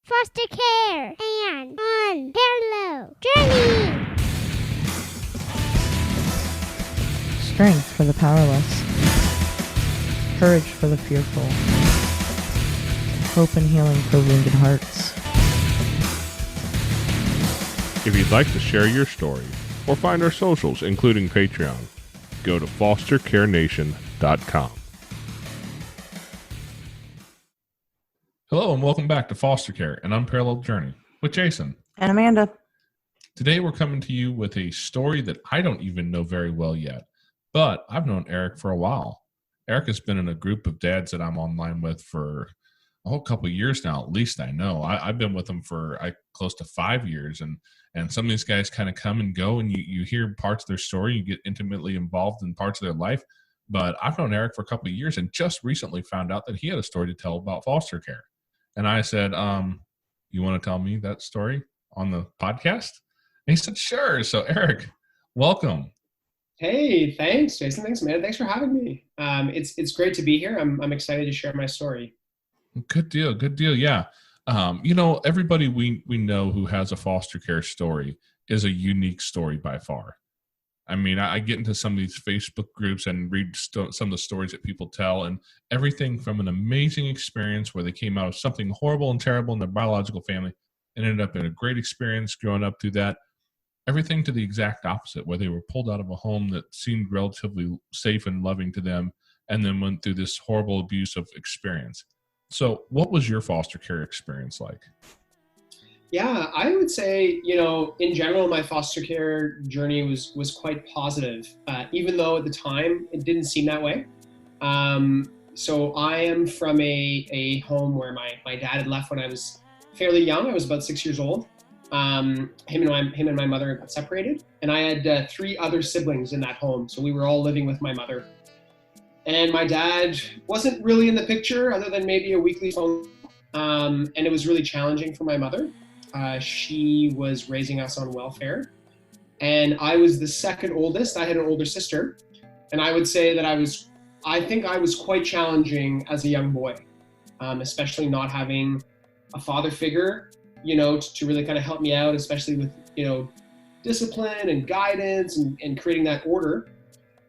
foster care, and unparalleled journey. Strength for the powerless, courage for the fearful, hope and healing for wounded hearts. If you'd like to share your story or find our socials, including Patreon, go to fostercarenation.com. Hello and welcome back to Foster Care, an Unparalleled Journey with Jason. And Amanda. Today we're coming to you with a story that I don't even know very well yet, but I've known Eric for a while. Eric has been in a group of dads that I'm online with for a whole couple of years now, at least I know. I've been with them for close to 5 years, and some of these guys kind of come and go, and you hear parts of their story, you get intimately involved in parts of their life. But I've known Eric for a couple of years and just recently found out that he had a story to tell about foster care. And I said, you want to tell me that story on the podcast? And he said, sure. So Eric, welcome. Hey, thanks, Jason. Thanks, man. Thanks for having me. It's great to be here. I'm excited to share my story. Good deal. Good deal. Yeah. Everybody we know who has a foster care story is a unique story by far. I mean, I get into some of these Facebook groups and read some of the stories that people tell, and everything from an amazing experience where they came out of something horrible and terrible in their biological family and ended up in a great experience growing up through that, everything to the exact opposite, where they were pulled out of a home that seemed relatively safe and loving to them and then went through this horrible abusive experience. So what was your foster care experience like? Yeah, I would say, in general, my foster care journey was quite positive, even though at the time it didn't seem that way. So I am from a home where my dad had left when I was fairly young. I was about 6 years old. Him and my mother got separated, and I had 3 other siblings in that home. So we were all living with my mother. And my dad wasn't really in the picture other than maybe a weekly phone. And it was really challenging for my mother. She was raising us on welfare. And I was the second oldest. I had an older sister. And I would say that I think I was quite challenging as a young boy, especially not having a father figure, to really kind of help me out, especially with, discipline and guidance and creating that order.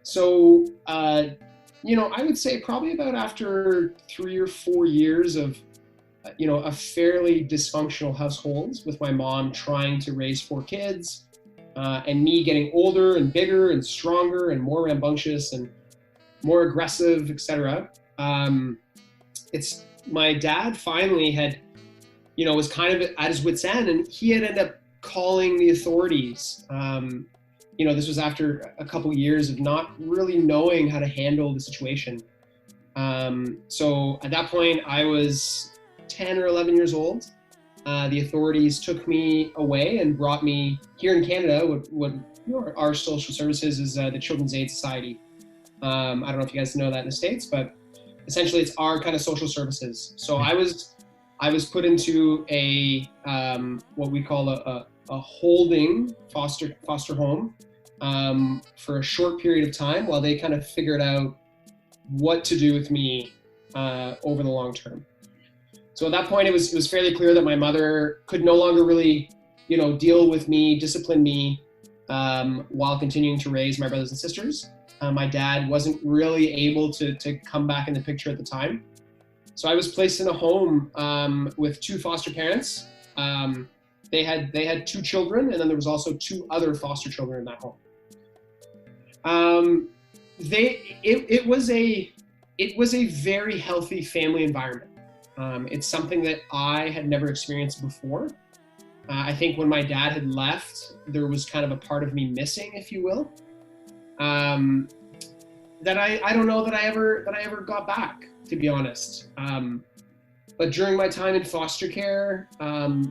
So, I would say probably about after 3 or 4 years of, a fairly dysfunctional household with my mom trying to raise 4 kids and me getting older and bigger and stronger and more rambunctious and more aggressive, etc. It's my dad finally had, was kind of at his wit's end, and he had ended up calling the authorities. This was after a couple years of not really knowing how to handle the situation. So at that point, I was 10 or 11 years old. The authorities took me away and brought me here in Canada. What our social services is the Children's Aid Society. I don't know if you guys know that in the States, but essentially it's our kind of social services. So I was put into a what we call a holding foster home for a short period of time while they kind of figured out what to do with me over the long term. So at that point, it was fairly clear that my mother could no longer really, deal with me, discipline me, while continuing to raise my brothers and sisters. My dad wasn't really able to come back in the picture at the time. So I was placed in a home with 2 foster parents. They had 2 children, and then there was also 2 other foster children in that home. It was a very healthy family environment. It's something that I had never experienced before. I think when my dad had left, there was kind of a part of me missing, if you will, that I don't know that I ever got back, to be honest. But during my time in foster care,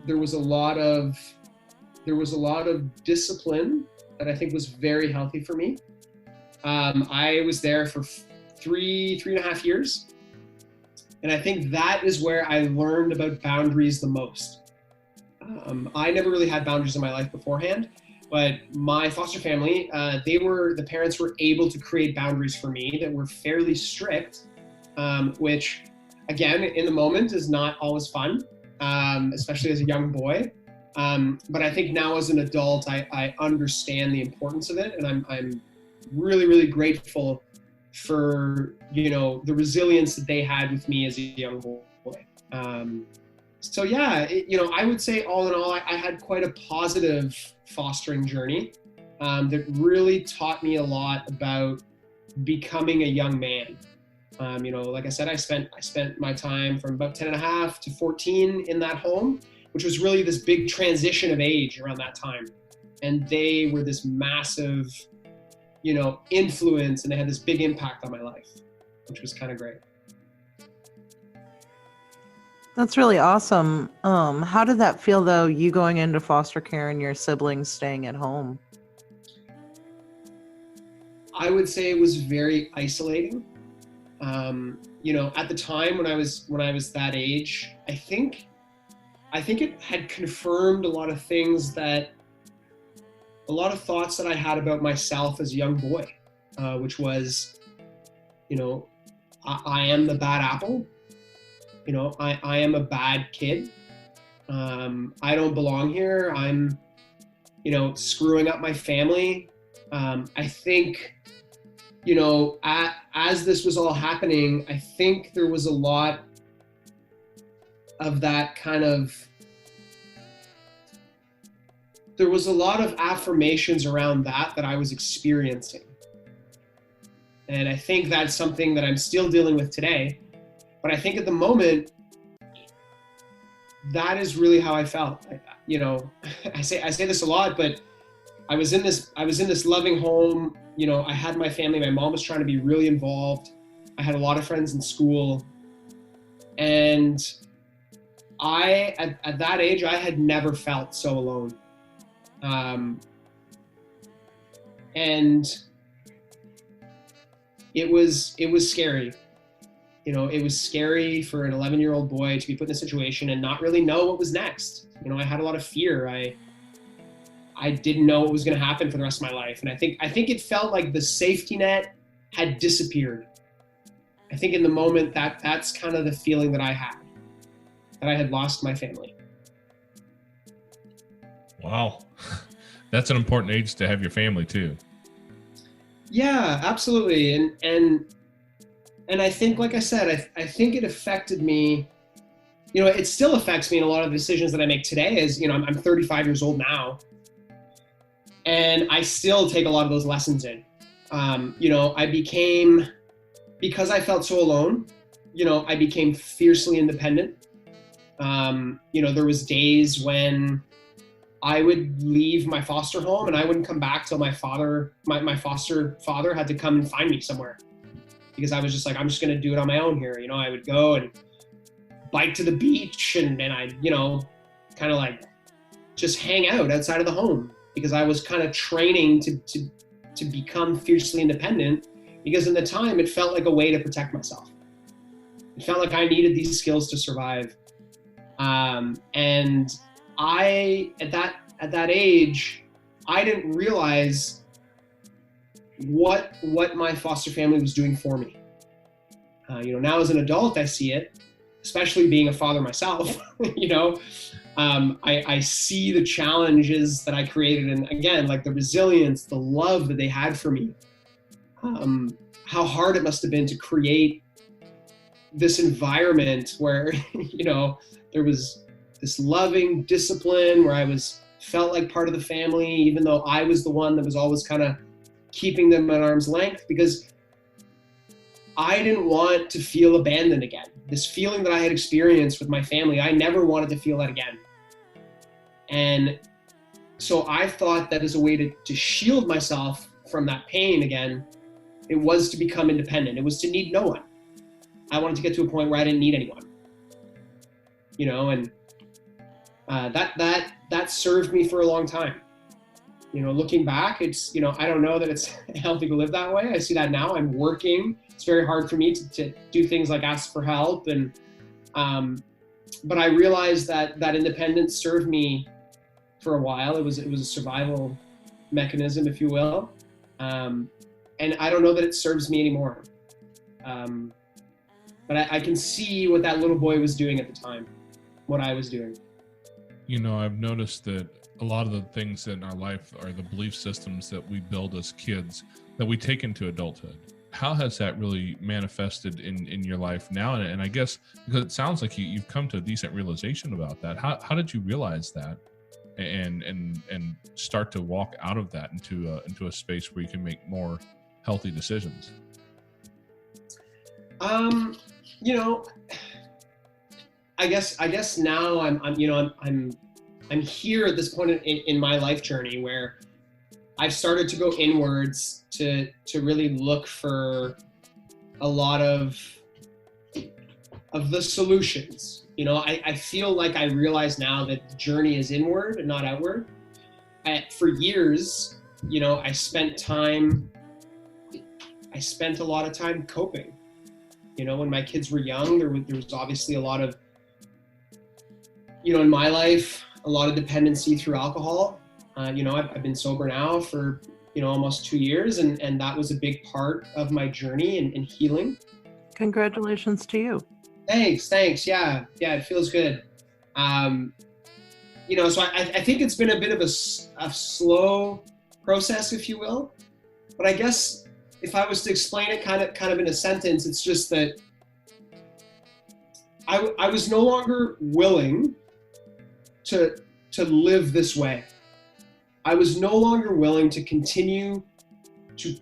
there was a lot of discipline that I think was very healthy for me. I was there for three and a half years. And I think that is where I learned about boundaries the most. I never really had boundaries in my life beforehand, but my foster family, the parents were able to create boundaries for me that were fairly strict, which again, in the moment is not always fun. especially as a young boy. But I think now as an adult, I understand the importance of it, and I'm really, really grateful for, you know, the resilience that they had with me as a young boy. So yeah, you know, I would say all in all, I had quite a positive fostering journey that really taught me a lot about becoming a young man. You know, like I said, I spent my time from about 10 and a half to 14 in that home, which was really this big transition of age around that time. And they were this massive, you know, influence, and they had this big impact on my life, which was kind of great. That's really awesome. How did that feel though, you going into foster care and your siblings staying at home? I would say it was very isolating. You know, at the time when I was that age, I think it had confirmed a lot of things a lot of thoughts that I had about myself as a young boy, which was, you know, I am the bad apple. You know, I am a bad kid. I don't belong here. I'm, you know, screwing up my family. I think, you know, as this was all happening, I think there was a lot of that kind of, there was a lot of affirmations around that I was experiencing. And I think that's something that I'm still dealing with today. But I think at the moment, that is really how I felt. You know, I say this a lot, but I was in this loving home. You know, I had my family. My mom was trying to be really involved. I had a lot of friends in school, and at that age, I had never felt so alone. And it was scary. You know, it was scary for an 11-year-old boy to be put in a situation and not really know what was next. You know, I had a lot of fear. I didn't know what was going to happen for the rest of my life. And I think it felt like the safety net had disappeared. I think in the moment that's kind of the feeling that I had lost my family. Wow. That's an important age to have your family too. Yeah, absolutely. And I think, like I said, I think it affected me. You know, it still affects me in a lot of the decisions that I make today. As you know, I'm 35 years old now, and I still take a lot of those lessons in. You know, because I felt so alone, you know, I became fiercely independent. You know, there was days when I would leave my foster home and I wouldn't come back till my foster father had to come and find me somewhere. Because I was just like, I'm just going to do it on my own here. You know, I would go and bike to the beach and I'd, you know, kind of like just hang out outside of the home, because I was kind of training to become fiercely independent, because in the time it felt like a way to protect myself. It felt like I needed these skills to survive. And at that age, I didn't realize what my foster family was doing for me. You know, now as an adult, I see it, especially being a father myself. You know, I see the challenges that I created, and again, like the resilience, the love that they had for me. How hard it must have been to create this environment where, you know, there was this loving discipline where I felt like part of the family, even though I was the one that was always kind of keeping them at arm's length, because I didn't want to feel abandoned again. This feeling that I had experienced with my family, I never wanted to feel that again. And so I thought that as a way to shield myself from that pain again, it was to become independent. It was to need no one. I wanted to get to a point where I didn't need anyone. You know, and that served me for a long time. You know, looking back, it's, you know, I don't know that it's healthy to live that way. I see that now. I'm working. It's very hard for me to do things like ask for help. And, but I realized that independence served me for a while. It was a survival mechanism, if you will. And I don't know that it serves me anymore. But I can see what that little boy was doing at the time. what I was doing. You know, I've noticed that a lot of the things in our life are the belief systems that we build as kids that we take into adulthood. How has that really manifested in your life now? And I guess, because it sounds like you've come to a decent realization about that. How did you realize that and start to walk out of that into a space where you can make more healthy decisions? You know, I guess now I'm here at this point in my life journey where I've started to go inwards to really look for a lot of the solutions. You know, I feel like I realize now that the journey is inward and not outward. For years, you know, I spent a lot of time coping. You know, when my kids were young, there was obviously a lot of, you know, in my life, a lot of dependency through alcohol. You know, I've been sober now for, you know, almost 2 years, and that was a big part of my journey and healing. Congratulations to you. Thanks. Yeah, it feels good. You know, so I think it's been a bit of a slow process, if you will. But I guess if I was to explain it kind of in a sentence, it's just that I was no longer willing to live this way. I was no longer willing to continue to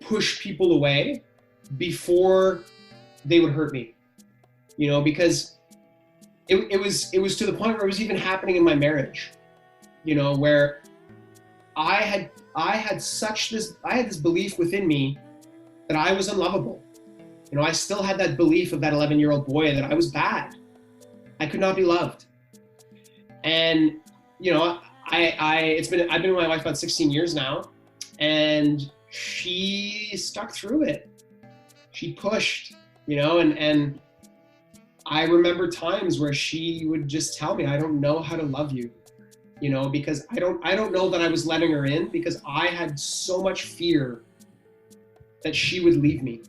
push people away before they would hurt me. You know, because it was to the point where it was even happening in my marriage. You know, where I had this belief within me that I was unlovable. You know, I still had that belief of that 11-year-old boy that I was bad. I could not be loved. And, you know, I've been with my wife about 16 years now, and she stuck through it. She pushed, you know, and I remember times where she would just tell me, I don't know how to love you, you know, because I don't know that I was letting her in, because I had so much fear that she would leave me,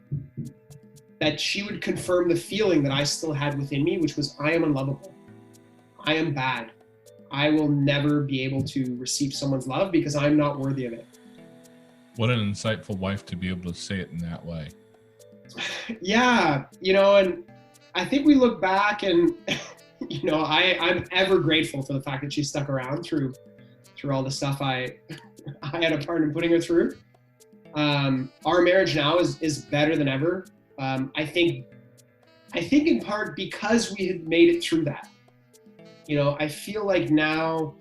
that she would confirm the feeling that I still had within me, which was, I am unlovable. I am bad. I will never be able to receive someone's love because I'm not worthy of it. What an insightful wife to be able to say it in that way. Yeah, you know, and I think we look back and, you know, I'm ever grateful for the fact that she stuck around through all the stuff I had a part in putting her through. Our marriage now is better than ever. I think in part because we had made it through that. You know, I feel like now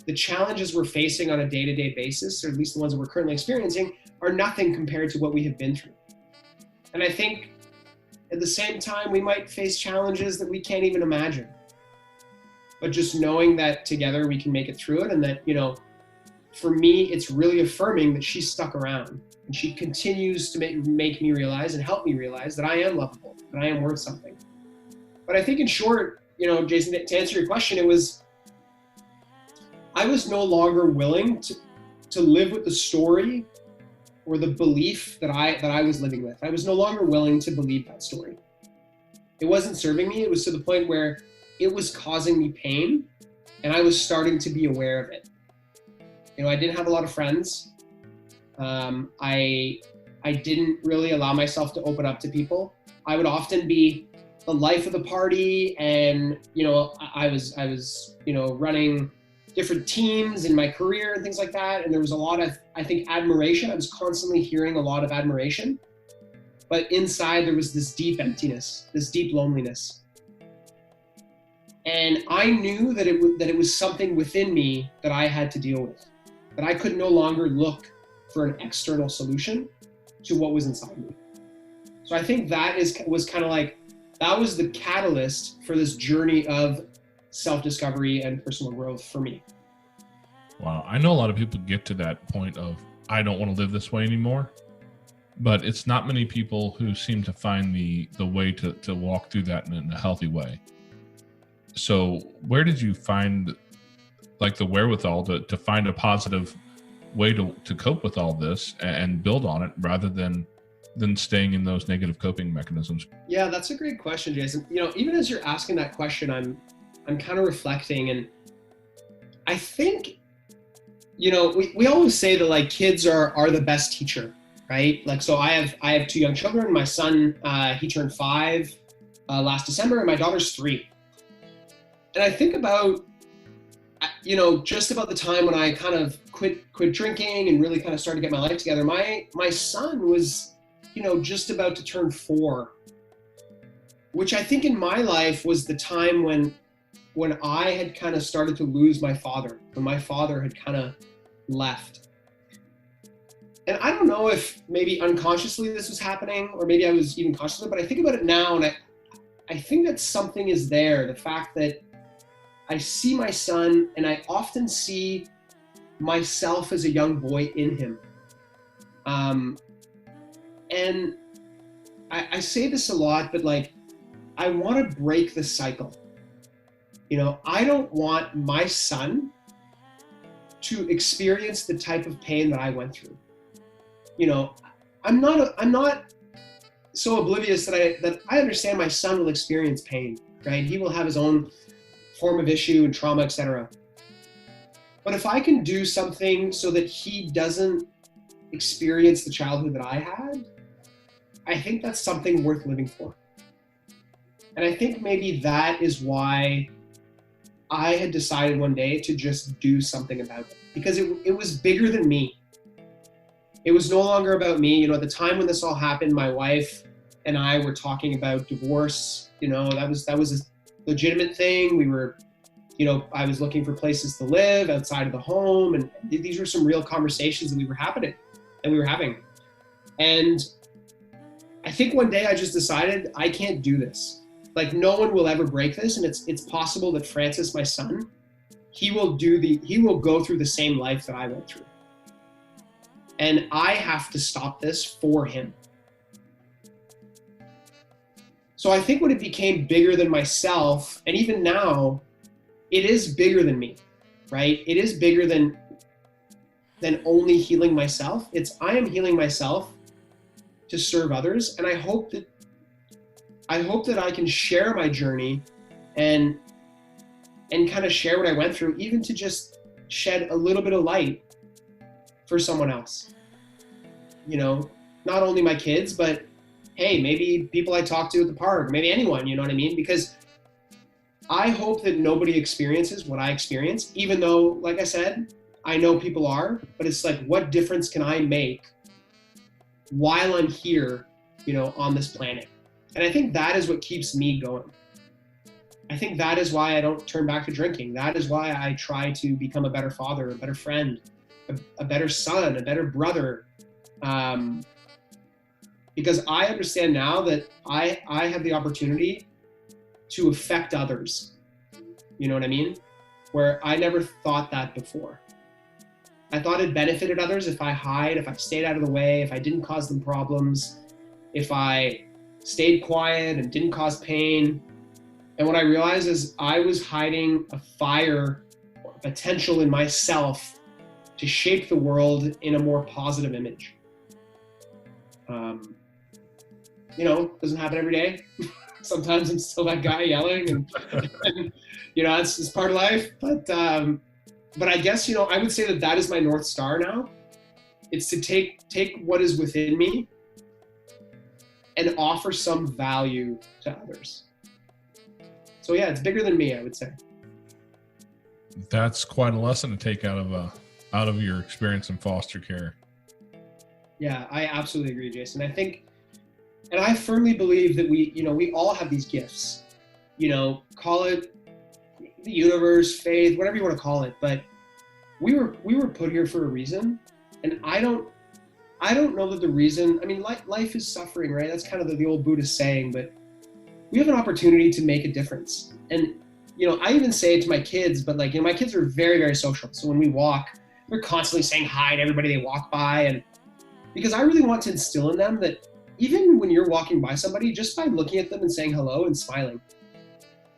the challenges we're facing on a day-to-day basis, or at least the ones that we're currently experiencing, are nothing compared to what we have been through. And I think at the same time, we might face challenges that we can't even imagine. But just knowing that together we can make it through it, and that, you know, for me, it's really affirming that she stuck around and she continues to make me realize and help me realize that I am lovable, that I am worth something. But I think in short, you know, Jason, to answer your question, I was no longer willing to live with the story or the belief that I was living with. I was no longer willing to believe that story. It wasn't serving me. It was to the point where it was causing me pain, and I was starting to be aware of it. You know, I didn't have a lot of friends. I didn't really allow myself to open up to people. I would often be the life of the party, and, you know, I was, you know, running different teams in my career and things like that. And there was a lot of, I think, admiration. I was constantly hearing a lot of admiration, but inside there was this deep emptiness, this deep loneliness. And I knew that it was something within me that I had to deal with, that I could no longer look for an external solution to what was inside me. So I think that was kind of like, that was the catalyst for this journey of self-discovery and personal growth for me. Wow. I know a lot of people get to that point of, I don't want to live this way anymore, but it's not many people who seem to find the way to walk through that in a healthy way. So where did you find like the wherewithal to find a positive way to cope with all this and build on it, rather than than staying in those negative coping mechanisms? Yeah, that's a great question, Jason. Even as you're asking that question, I'm kind of reflecting, and I think, we always say that like kids are the best teacher, right? Like, so I have 2 young children. My son, he turned 5 last December, and my daughter's 3. And I think about, just about the time when I kind of quit drinking and really kind of started to get my life together. My son was, just about to turn 4, which I think in my life was the time when I had kind of started to lose my father, when my father had kind of left. And I don't know if maybe unconsciously this was happening, or maybe I was even conscious of it, but I think about it now, and I think that something is there. The fact that I see my son, and I often see myself as a young boy in him. And I say this a lot, but like, I want to break the cycle. I don't want my son to experience the type of pain that I went through. I'm not so oblivious that I understand my son will experience pain, right? He will have his own form of issue and trauma, etc. But if I can do something so that he doesn't experience the childhood that I had, I think that's something worth living for. And I think maybe that is why I had decided one day to just do something about it, because it was bigger than me. It was no longer about me. At the time when this all happened, my wife and I were talking about divorce. That was a legitimate thing. We were, I was looking for places to live outside of the home, and these were some real conversations that we were having. And I think one day I just decided I can't do this. Like, no one will ever break this, and it's possible that Francis, my son, he will go through the same life that I went through. And I have to stop this for him. So I think when it became bigger than myself, and even now, it is bigger than me, right? It is bigger than only healing myself. I am healing myself to serve others, and I hope that I can share my journey and kind of share what I went through, even to just shed a little bit of light for someone else. Not only my kids, but hey, maybe people I talk to at the park, maybe anyone, you know what I mean? Because I hope that nobody experiences what I experienced, even though, like I said, I know people are, but it's like, what difference can I make while I'm here, on this planet? And I think that is what keeps me going. I think that is why I don't turn back to drinking. That is why I try to become a better father, a better friend, a better son, a better brother. Because I understand now that I have the opportunity to affect others. You know what I mean? Where I never thought that before. I thought it benefited others if I stayed out of the way, if I didn't cause them problems, if I stayed quiet and didn't cause pain. And what I realized is I was hiding a fire or potential in myself to shape the world in a more positive image. Doesn't happen every day. Sometimes I'm still that guy yelling, and it's part of life. But I guess, I would say that is my North Star now. It's to take what is within me and offer some value to others. So yeah, it's bigger than me, I would say. That's quite a lesson to take out of your experience in foster care. Yeah, I absolutely agree, Jason. I think, and I firmly believe that we all have these gifts. Call it the universe, faith, whatever you want to call it, but we were put here for a reason, and I don't know that the reason. I mean, life is suffering, right? That's kind of the old Buddhist saying, but we have an opportunity to make a difference. And I even say it to my kids, but my kids are very, very social. So when we walk, they're constantly saying hi to everybody they walk by, and because I really want to instill in them that even when you're walking by somebody, just by looking at them and saying hello and smiling,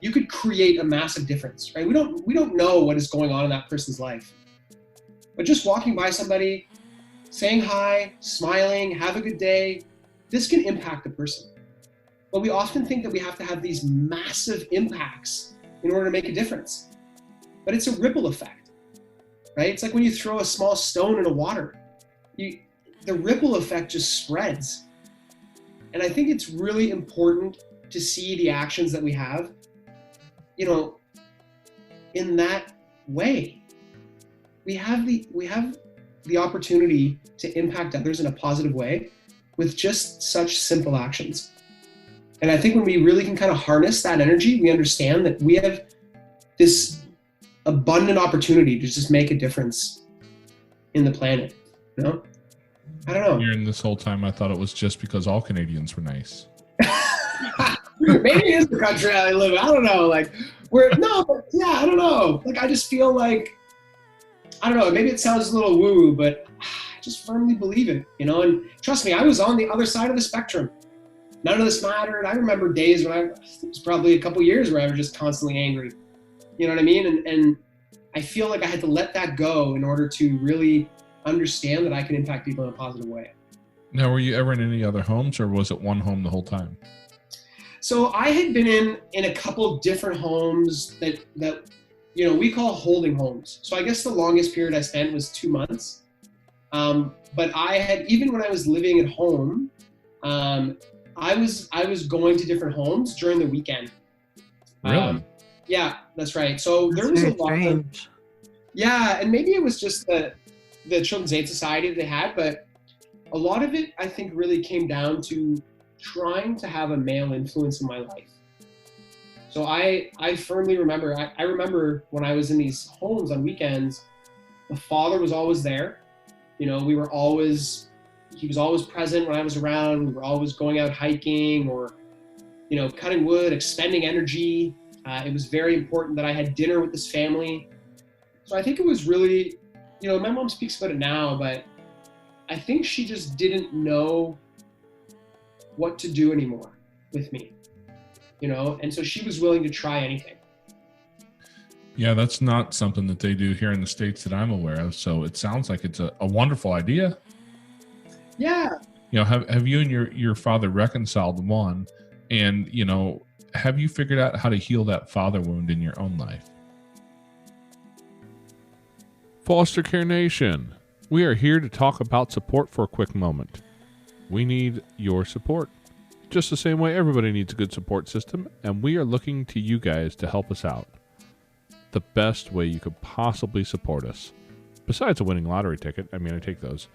you could create a massive difference, right? We don't know what is going on in that person's life, but just walking by somebody, saying hi, smiling, have a good day, this can impact the person. But we often think that we have to have these massive impacts in order to make a difference. But it's a ripple effect, right? It's like when you throw a small stone in the water, the ripple effect just spreads. And I think it's really important to see the actions that we have, in that way. We have the opportunity to impact others in a positive way with just such simple actions. And I think when we really can kind of harness that energy, we understand that we have this abundant opportunity to just make a difference in the planet. I don't know. Hearing this whole time, I thought it was just because all Canadians were nice. Maybe it is the country I live in. I don't know. I don't know. I just feel like, I don't know, maybe it sounds a little woo-woo, but I just firmly believe it, and trust me, I was on the other side of the spectrum. None of this mattered. I remember days when it was probably a couple years where I was just constantly angry. You know what I mean? And I feel like I had to let that go in order to really understand that I can impact people in a positive way. Now, were you ever in any other homes, or was it one home the whole time? So I had been in a couple different homes that we call holding homes. So I guess the longest period I spent was 2 months. But I had, even when I was living at home, I was going to different homes during the weekend. Really? Yeah, that's right. So there was a lot of, and maybe it was just the Children's Aid Society that they had, but a lot of it, I think, really came down to trying to have a male influence in my life. So I firmly remember, I remember when I was in these homes on weekends, the father was always there. He was always present when I was around. We were always going out hiking or, cutting wood, expending energy. It was very important that I had dinner with this family. So I think it was really, my mom speaks about it now, but I think she just didn't know what to do anymore with me, and so she was willing to try anything. Yeah, that's not something that they do here in the States that I'm aware of. So it sounds like it's a wonderful idea. Yeah. Have you and your father reconciled, one, and, have you figured out how to heal that father wound in your own life? Foster Care Nation, we are here to talk about support for a quick moment. We need your support, just the same way everybody needs a good support system, and we are looking to you guys to help us out. The best way you could possibly support us, besides a winning lottery ticket, I take those,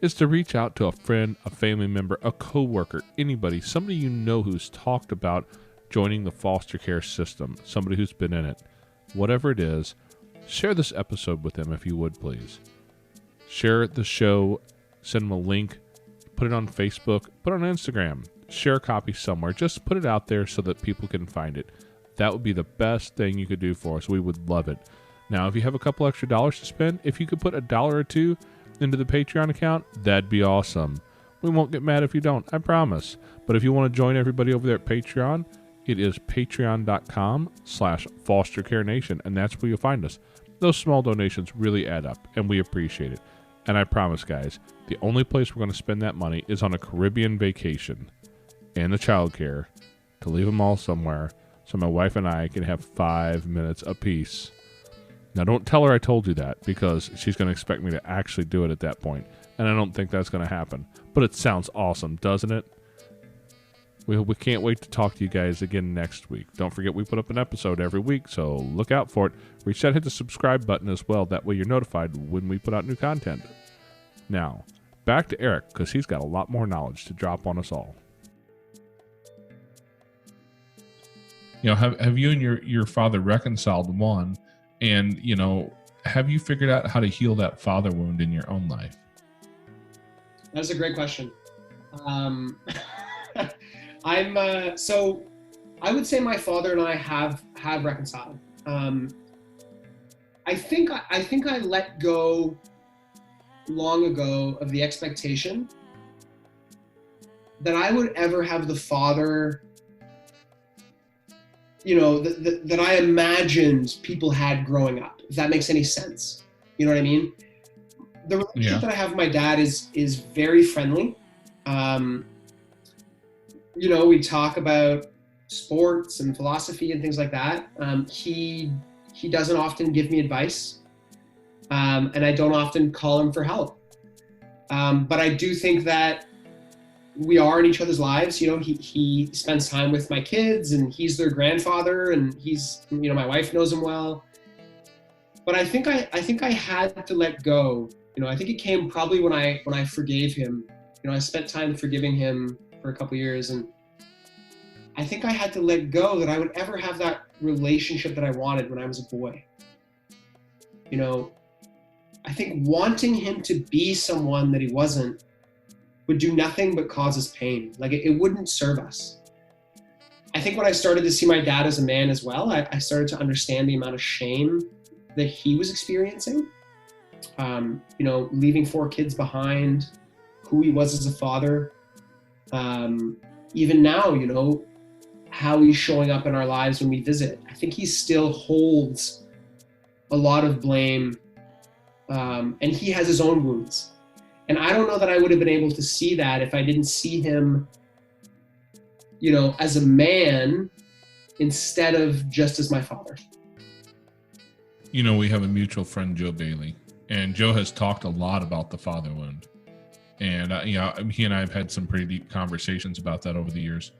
is to reach out to a friend, a family member, a coworker, anybody, somebody who's talked about joining the foster care system, somebody who's been in it. Whatever it is, share this episode with them if you would, please. Share the show, send them a link, put it on Facebook, put it on Instagram, share a copy somewhere. Just put it out there so that people can find it. That would be the best thing you could do for us. We would love it. Now, if you have a couple extra dollars to spend, if you could put $1 or $2 into the Patreon account, that'd be awesome. We won't get mad if you don't, I promise. But if you want to join everybody over there at Patreon, it is patreon.com/fostercarenation, and that's where you'll find us. Those small donations really add up, and we appreciate it. And I promise, guys, the only place we're going to spend that money is on a Caribbean vacation and the childcare to leave them all somewhere so my wife and I can have 5 minutes apiece. Now, don't tell her I told you that, because she's going to expect me to actually do it at that point, and I don't think that's going to happen. But it sounds awesome, doesn't it? We can't wait to talk to you guys again next week. Don't forget, we put up an episode every week, so look out for it. Reach out, hit the subscribe button as well. That way you're notified when we put out new content. Now, back to Eric, because he's got a lot more knowledge to drop on us all. Have you and your father reconciled, one, and, have you figured out how to heal that father wound in your own life? That's a great question. So I would say my father and I have reconciled. I think I let go long ago of the expectation that I would ever have the father, that I imagined people had growing up, if that makes any sense. You know what I mean? The relationship that I have with my dad is very friendly. We talk about sports and philosophy and things like that. He doesn't often give me advice, and I don't often call him for help. But I do think that we are in each other's lives. He spends time with my kids, and he's their grandfather, and my wife knows him well. But I think I had to let go. I think it came probably when I forgave him. I spent time forgiving him for a couple of years, and I think I had to let go that I would ever have that relationship that I wanted when I was a boy. I think wanting him to be someone that he wasn't would do nothing but cause us pain. Like it wouldn't serve us. I think when I started to see my dad as a man as well, I started to understand the amount of shame that he was experiencing. Leaving 4 kids behind, who he was as a father. Even now, how he's showing up in our lives when we visit. I think he still holds a lot of blame, and he has his own wounds. And I don't know that I would have been able to see that if I didn't see him, as a man instead of just as my father. We have a mutual friend, Joe Bailey, and Joe has talked a lot about the father wound. And, he and I have had some pretty deep conversations about that over the years.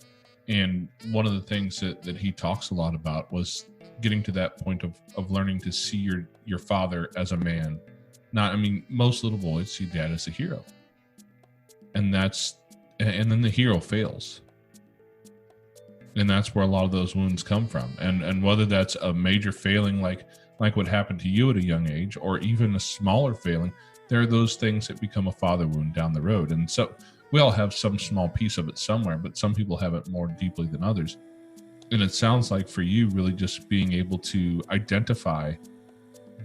And one of the things that he talks a lot about was getting to that point of learning to see your father as a man. Most little boys see dad as a hero. And then the hero fails. And that's where a lot of those wounds come from. And whether that's a major failing like what happened to you at a young age, or even a smaller failing, there are those things that become a father wound down the road. And so we all have some small piece of it somewhere, but some people have it more deeply than others. And it sounds like for you, really just being able to identify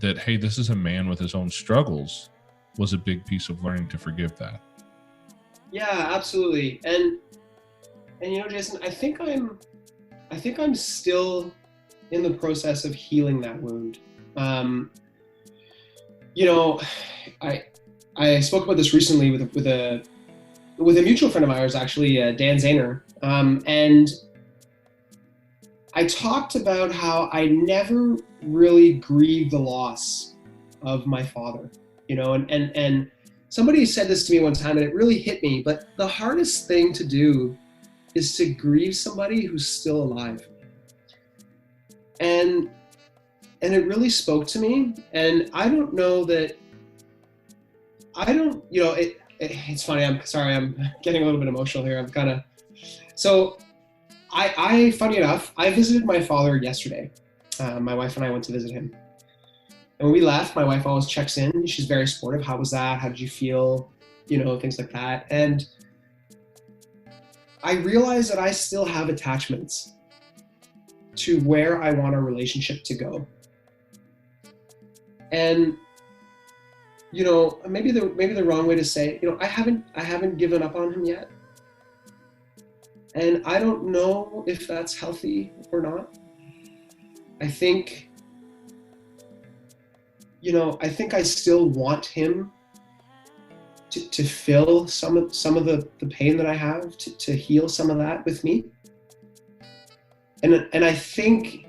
that, hey, this is a man with his own struggles, was a big piece of learning to forgive that. Yeah, absolutely. And Jason, I think I'm still in the process of healing that wound. I spoke about this recently with a mutual friend of ours, actually, Dan Zahner, and I talked about how I never really grieved the loss of my father, and somebody said this to me one time, and it really hit me. But the hardest thing to do is to grieve somebody who's still alive, and it really spoke to me. And I don't know that. It's funny. I'm sorry. I'm getting a little bit emotional here. Funny enough, I visited my father yesterday. My wife and I went to visit him. And when we left, my wife always checks in. She's very supportive. How was that? How did you feel? Things like that. And I realized that I still have attachments to where I want our relationship to go. And maybe the wrong way to say, I haven't given up on him yet. And I don't know if that's healthy or not. I think I still want him to fill some of the pain that I have, to heal some of that with me. And I think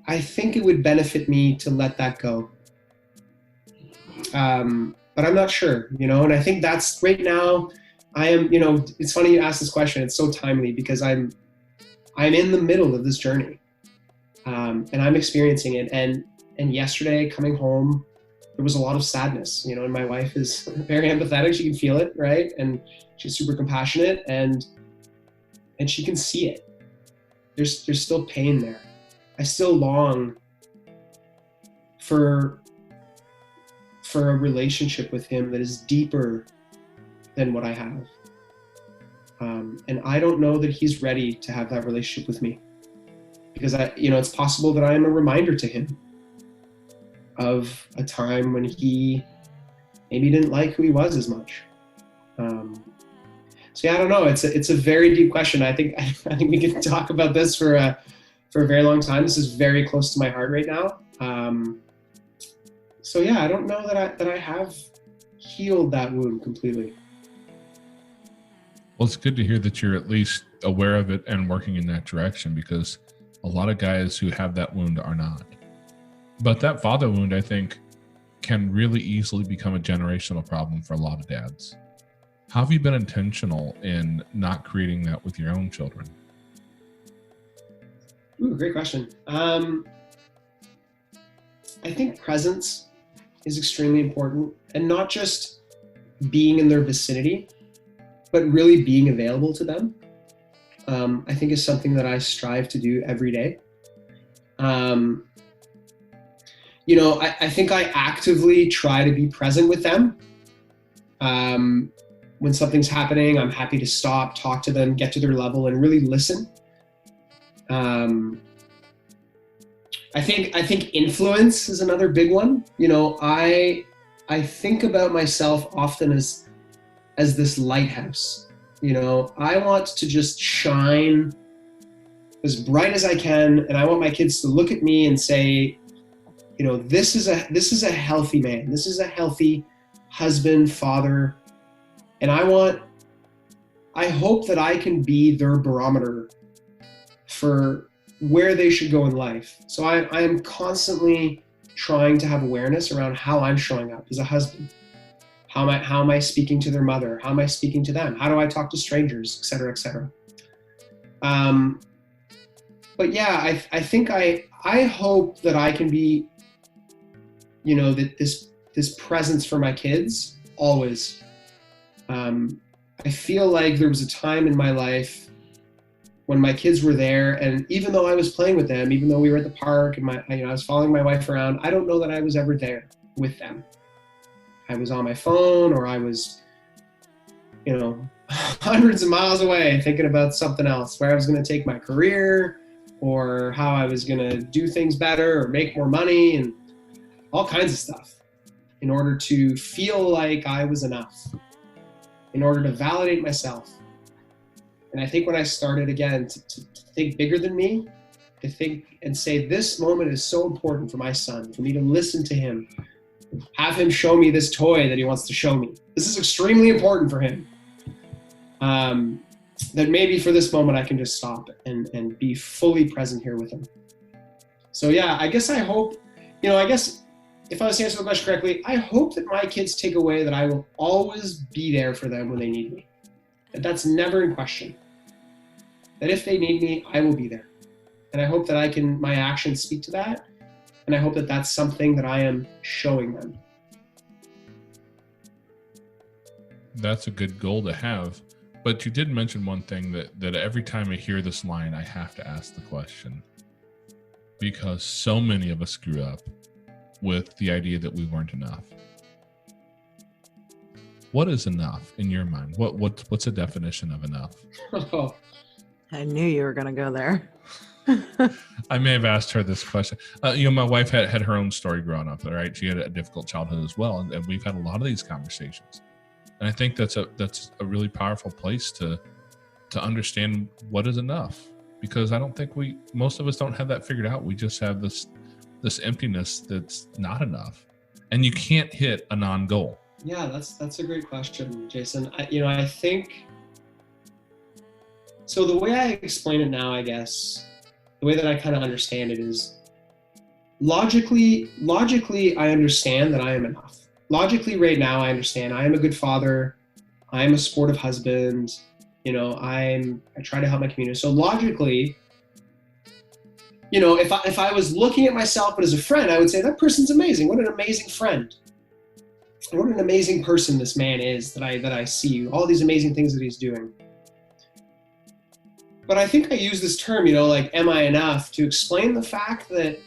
it would benefit me to let that go. But I'm not sure, and I think that's right now. I am, it's funny you ask this question. It's so timely because I'm in the middle of this journey, and I'm experiencing it. And yesterday coming home, there was a lot of sadness, and my wife is very empathetic. She can feel it, right? And she's super compassionate, and she can see it. There's still pain there. I still long for a relationship with him that is deeper than what I have. And I don't know that he's ready to have that relationship with me, because it's possible that I am a reminder to him of a time when he maybe didn't like who he was as much. So yeah, I don't know. It's a very deep question. I think we can talk about this for a very long time. This is very close to my heart right now. So yeah, I don't know that I have healed that wound completely. Well, it's good to hear that you're at least aware of it and working in that direction, because a lot of guys who have that wound are not. But that father wound, I think, can really easily become a generational problem for a lot of dads. How have you been intentional in not creating that with your own children? Ooh, great question. I think presence is extremely important, and not just being in their vicinity, but really being available to them. I think is something that I strive to do every day. You know, I think I actively try to be present with them. When something's happening, I'm happy to stop, talk to them, get to their level, and really listen. I think influence is another big one. You know, I think about myself often as this lighthouse. You know, I want to just shine as bright as I can, and I want my kids to look at me and say, you know, this is a healthy man. This is a healthy husband, father, and I hope that I can be their barometer for where they should go in life. So I am constantly trying to have awareness around how I'm showing up as a husband. How am I speaking to their mother? How am I speaking to them? How do I talk to strangers, et cetera, et cetera. But yeah, I think I hope that I can be, you know, that this presence for my kids always. I feel like there was a time in my life when my kids were there, and even though I was playing with them, even though we were at the park and I was following my wife around, I don't know that I was ever there with them. I was on my phone, or I was, you know, hundreds of miles away thinking about something else, where I was going to take my career, or how I was going to do things better or make more money, and all kinds of stuff in order to feel like I was enough, in order to validate myself. And I think when I started again to think bigger than me, to think and say, this moment is so important for my son, for me to listen to him, have him show me this toy that he wants to show me. This is extremely important for him. That maybe for this moment I can just stop and be fully present here with him. So yeah, I guess if I was to answer the question correctly, I hope that my kids take away that I will always be there for them when they need me. That's never in question. That if they need me, I will be there. And I hope that my actions speak to that. And I hope that that's something that I am showing them. That's a good goal to have. But you did mention one thing that every time I hear this line, I have to ask the question. Because so many of us screw up with the idea that we weren't enough. What is enough in your mind? What's a definition of enough? Oh. I knew you were going to go there. I may have asked her this question. My wife had her own story growing up, right? She had a difficult childhood as well, and we've had a lot of these conversations. And I think that's a really powerful place to understand what is enough, because I don't think most of us don't have that figured out. We just have this emptiness that's not enough, and you can't hit a non-goal. Yeah, that's a great question, Jason. I think so. The way I explain it now, I guess, the way that I kind of understand it is logically, I understand that I am enough. Logically, right now, I understand I am a good father. I am a supportive husband. I try to help my community. So logically, if I was looking at myself but as a friend, I would say that person's amazing. What an amazing friend. What an amazing person this man is that I see, all these amazing things that he's doing. But I think I use this term, am I enough, to explain the fact that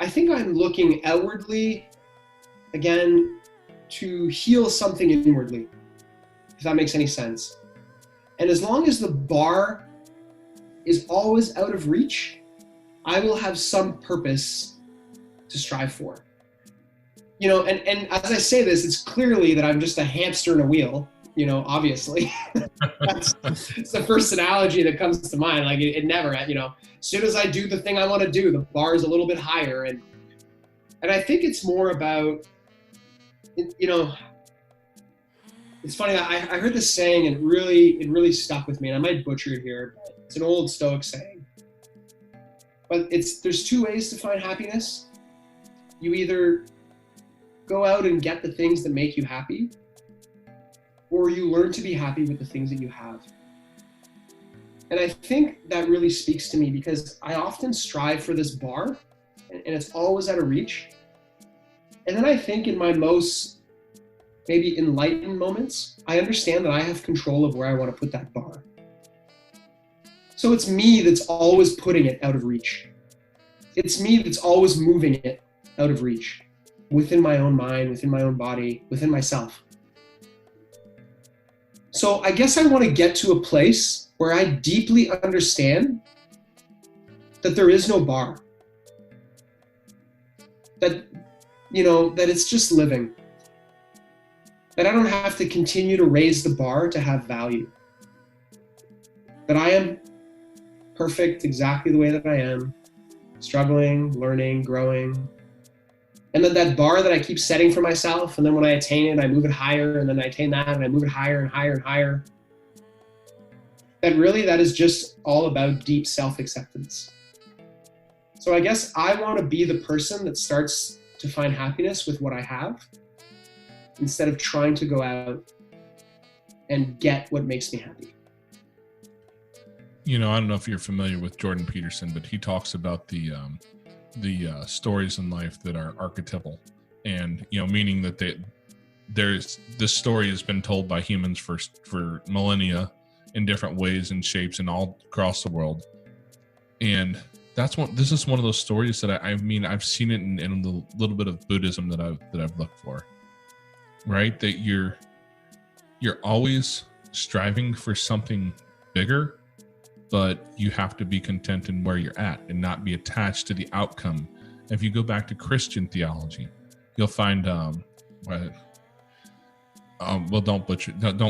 I think I'm looking outwardly, again, to heal something inwardly, if that makes any sense. And as long as the bar is always out of reach, I will have some purpose to strive for. And as I say this, it's clearly that I'm just a hamster in a wheel, obviously. It's the first analogy that comes to mind. Like it never, as soon as I do the thing I want to do, the bar is a little bit higher. And I think it's more about, it's funny. I heard this saying, and it really stuck with me. And I might butcher it here, but it's an old Stoic saying. But there's two ways to find happiness. You either go out and get the things that make you happy, or you learn to be happy with the things that you have. And I think that really speaks to me because I often strive for this bar, and it's always out of reach. And then I think in my most maybe enlightened moments, I understand that I have control of where I want to put that bar. So it's me that's always putting it out of reach. It's me that's always moving it out of reach, within my own mind, within my own body, within myself. So I guess I want to get to a place where I deeply understand that there is no bar. That, that it's just living. That I don't have to continue to raise the bar to have value. That I am perfect exactly the way that I am, struggling, learning, growing. And then that bar that I keep setting for myself, and then when I attain it, I move it higher, and then I attain that, and I move it higher and higher and higher. That is just all about deep self-acceptance. So I guess I want to be the person that starts to find happiness with what I have, instead of trying to go out and get what makes me happy. I don't know if you're familiar with Jordan Peterson, but he talks about the stories in life that are archetypal, and meaning that this story has been told by humans for millennia in different ways and shapes and all across the world. And this is one of those stories that I've seen it in the little bit of Buddhism that I've looked for, right? That you're always striving for something bigger, but you have to be content in where you're at and not be attached to the outcome. If you go back to Christian theology, you'll find, don't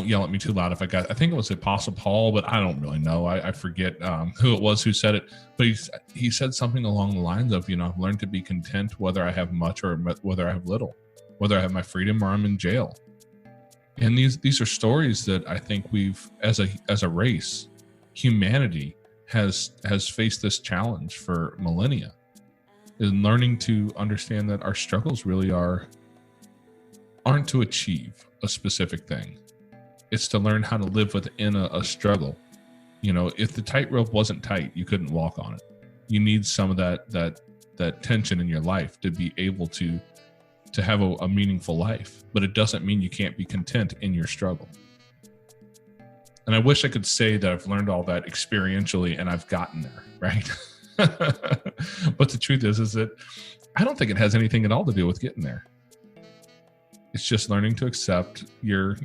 yell at me too loud. I think it was Apostle Paul, but I don't really know. I forget who it was who said it, but he said something along the lines of, I've learned to be content whether I have much or whether I have little, whether I have my freedom or I'm in jail. And these are stories that I think we've, as a race, humanity has faced this challenge for millennia, in learning to understand that our struggles really aren't to achieve a specific thing. It's to learn how to live within a struggle. If the tightrope wasn't tight, you couldn't walk on it. You need some of that tension in your life to be able to have a meaningful life, but it doesn't mean you can't be content in your struggle. And I wish I could say that I've learned all that experientially and I've gotten there, right? But the truth is that I don't think it has anything at all to do with getting there. It's just learning to accept your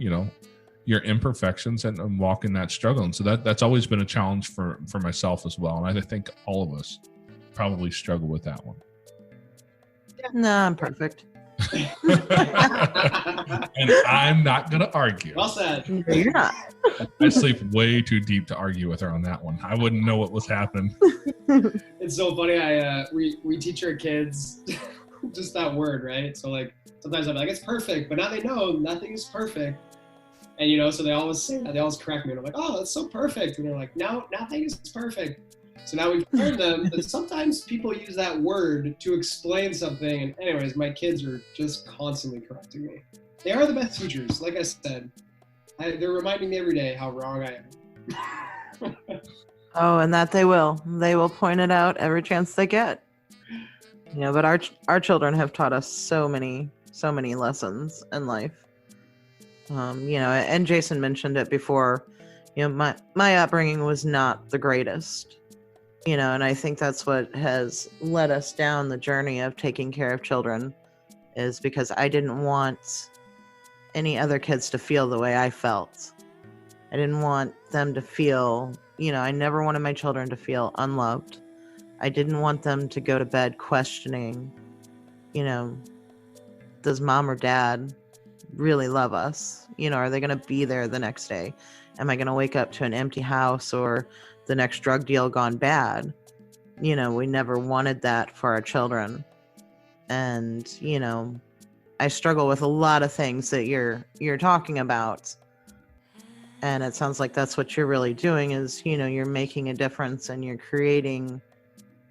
imperfections and walk in that struggle. And so that's always been a challenge for myself as well. And I think all of us probably struggle with that one. No, I'm perfect. And I'm not going to argue. Well said. No, you're not. I sleep way too deep to argue with her on that one. I wouldn't know what was happening. It's so funny. We teach our kids just that word, right? So like sometimes I'm like, it's perfect, but now they know nothing is perfect. And so they always say that, they always correct me, and I'm like, oh, that's so perfect. And they're like, no, nothing is perfect. So now we've learned them that sometimes people use that word to explain something. And anyways, my kids are just constantly correcting me. They are the best teachers, like I said. They're reminding me every day how wrong I am. Oh, and that they will. They will point it out every chance they get. But our children have taught us so many lessons in life. And Jason mentioned it before. My upbringing was not the greatest. And I think that's what has led us down the journey of taking care of children, is because I didn't want any other kids to feel the way I felt. I didn't want them to feel, I never wanted my children to feel unloved. I didn't want them to go to bed questioning, does mom or dad really love us? Are they going to be there the next day? Am I going to wake up to an empty house or the next drug deal gone bad? We never wanted that for our children. And, I struggle with a lot of things that you're talking about. And it sounds like that's what you're really doing is, you're making a difference and you're creating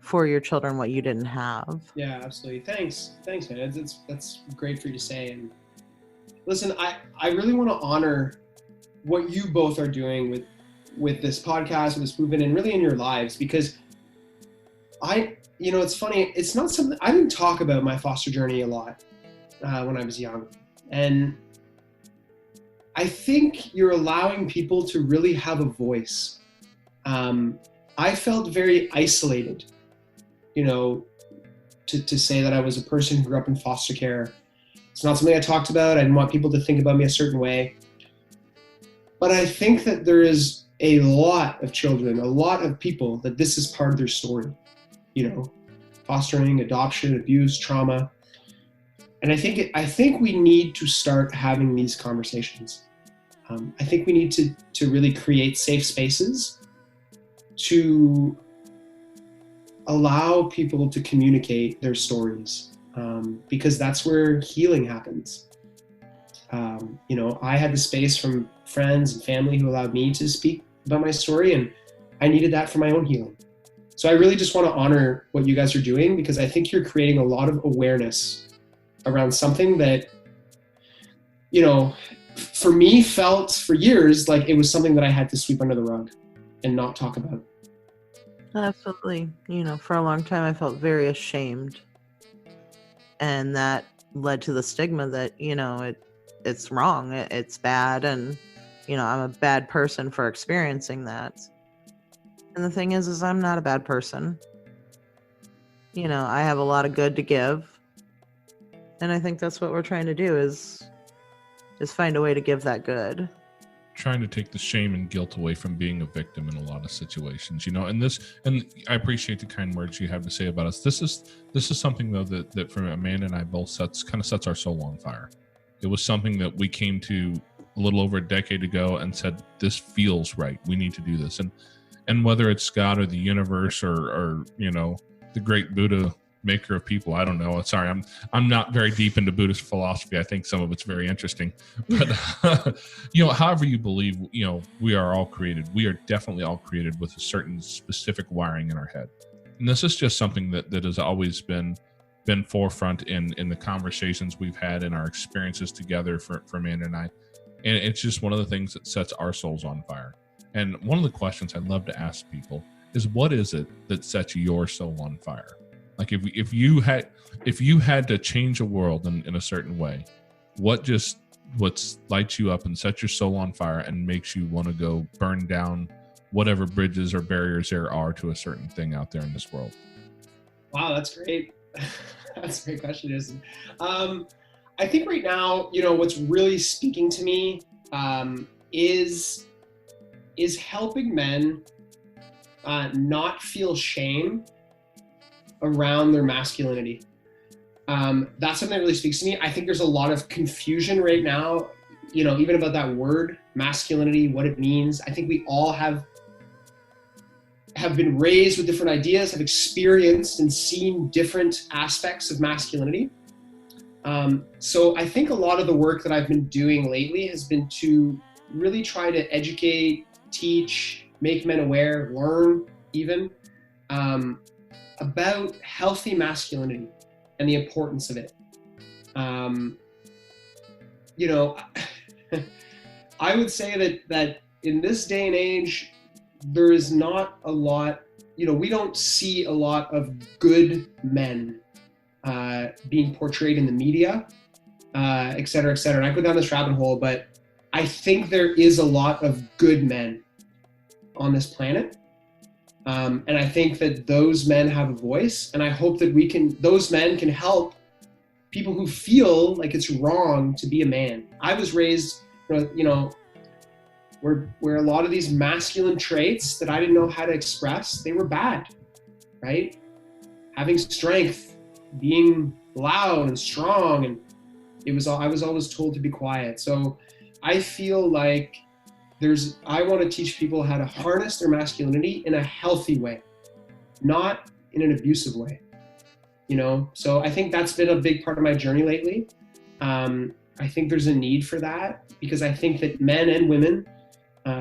for your children what you didn't have. Yeah, absolutely. Thanks, man. That's great for you to say. And listen, I really want to honor what you both are doing with this podcast, with this movement, and really in your lives, because it's funny. It's not something I didn't talk about my foster journey a lot when I was young, and I think you're allowing people to really have a voice. I felt very isolated, to say that I was a person who grew up in foster care. It's not something I talked about. I didn't want people to think about me a certain way. But I think that there is a lot of children, a lot of people that this is part of their story, fostering, adoption, abuse, trauma. And I think we need to start having these conversations. I think we need to really create safe spaces to allow people to communicate their stories, because that's where healing happens. I had the space from friends and family who allowed me to speak about my story, and I needed that for my own healing. So I really just want to honor what you guys are doing, because I think you're creating a lot of awareness around something that, for me felt for years like it was something that I had to sweep under the rug and not talk about. Absolutely. For a long time I felt very ashamed. And that led to the stigma that, it's wrong, it's bad, and, I'm a bad person for experiencing that. And the thing is I'm not a bad person. I have a lot of good to give. And I think that's what we're trying to do is find a way to give that good. Trying to take the shame and guilt away from being a victim in a lot of situations, and I appreciate the kind words you have to say about us. This is something though that from Amanda and I both sets our soul on fire. It was something that we came to a little over a decade ago and said, this feels right. We need to do this. And whether it's God or the universe or the great Buddha, maker of people, I don't know. Sorry, I'm not very deep into Buddhist philosophy. I think some of it's very interesting, but however you believe, we are all created. We are definitely all created with a certain specific wiring in our head, and this is just something that has always been forefront in the conversations we've had in our experiences together for Amanda and I, and it's just one of the things that sets our souls on fire. And one of the questions I love to ask people is, what is it that sets your soul on fire? Like if you had to change a world in a certain way, what lights you up and sets your soul on fire and makes you want to go burn down whatever bridges or barriers there are to a certain thing out there in this world? Wow, that's great. That's a great question, isn't it? I think right now, what's really speaking to me is helping men not feel shame around their masculinity. That's something that really speaks to me. I think there's a lot of confusion right now, even about that word, masculinity, what it means. I think we all have been raised with different ideas, have experienced and seen different aspects of masculinity. So I think a lot of the work that I've been doing lately has been to really try to educate, teach, make men aware, learn even, about healthy masculinity and the importance of it. I would say that in this day and age, there is not a lot, we don't see a lot of good men being portrayed in the media, et cetera, et cetera. And I go down this rabbit hole, but I think there is a lot of good men on this planet. And I think that those men have a voice, and I hope that those men can help people who feel like it's wrong to be a man. I was raised, where a lot of these masculine traits that I didn't know how to express, they were bad, right? Having strength, being loud and strong, and I was always told to be quiet. So I feel like I want to teach people how to harness their masculinity in a healthy way, not in an abusive way, So I think that's been a big part of my journey lately. I think there's a need for that, because I think that men and women,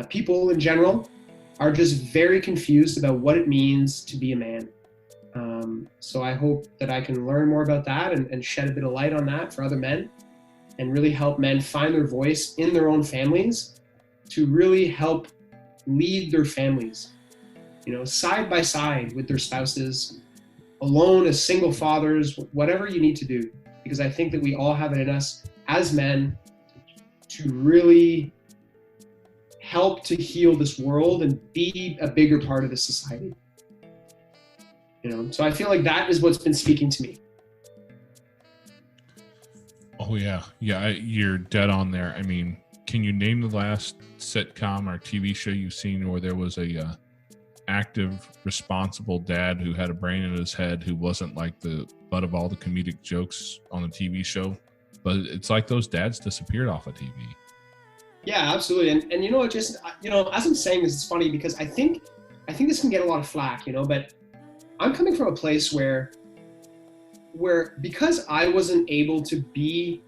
people in general, are just very confused about what it means to be a man. So I hope that I can learn more about that and shed a bit of light on that for other men, and really help men find their voice in their own families to really help lead their families, side by side with their spouses, alone as single fathers, whatever you need to do. Because I think that we all have it in us as men to really help to heal this world and be a bigger part of the society. So I feel like that is what's been speaking to me. Oh yeah. You're dead on there. I mean, can you name the last sitcom or TV show you've seen where there was a active, responsible dad who had a brain in his head, who wasn't like the butt of all the comedic jokes on the TV show? But it's like those dads disappeared off of TV. Yeah, absolutely. And just as I'm saying this, it's funny because I think this can get a lot of flack, but I'm coming from a place where because I wasn't able to be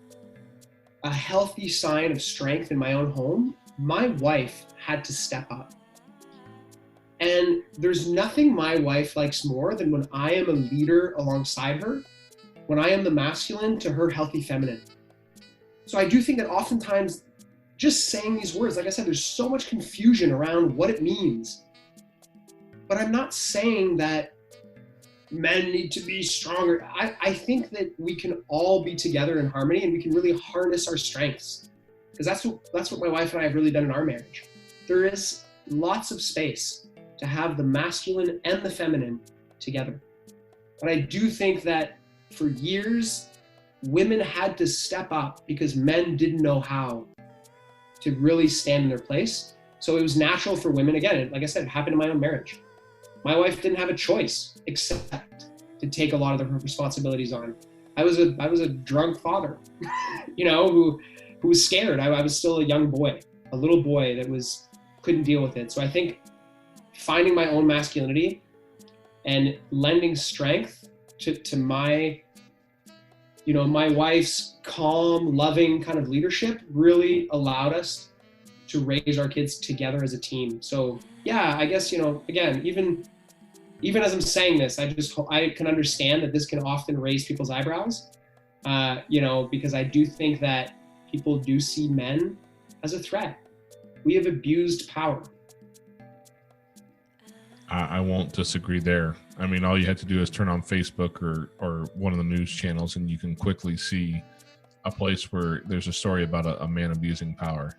a healthy sign of strength in my own home, my wife had to step up. And there's nothing my wife likes more than when I am a leader alongside her, when I am the masculine to her healthy feminine. So I do think that oftentimes just saying these words, like I said, there's so much confusion around what it means. But I'm not saying that men need to be stronger. I think that we can all be together in harmony, and we can really harness our strengths. Because that's what my wife and I have really done in our marriage. There is lots of space to have the masculine and the feminine together. But I do think that for years, women had to step up because men didn't know how to really stand in their place. So it was natural for women, again, like I said, it happened in my own marriage. My wife didn't have a choice except to take a lot of the responsibilities on. I was a drunk father, who was scared. I was still a young boy, a little boy that couldn't deal with it. So I think finding my own masculinity and lending strength to my wife's calm, loving kind of leadership really allowed us to raise our kids together as a team. So yeah, I guess, again, even as I'm saying this, I can understand that this can often raise people's eyebrows, because I do think that people do see men as a threat. We have abused power. I won't disagree there. I mean, all you have to do is turn on Facebook or one of the news channels, and you can quickly see a place where there's a story about a man abusing power.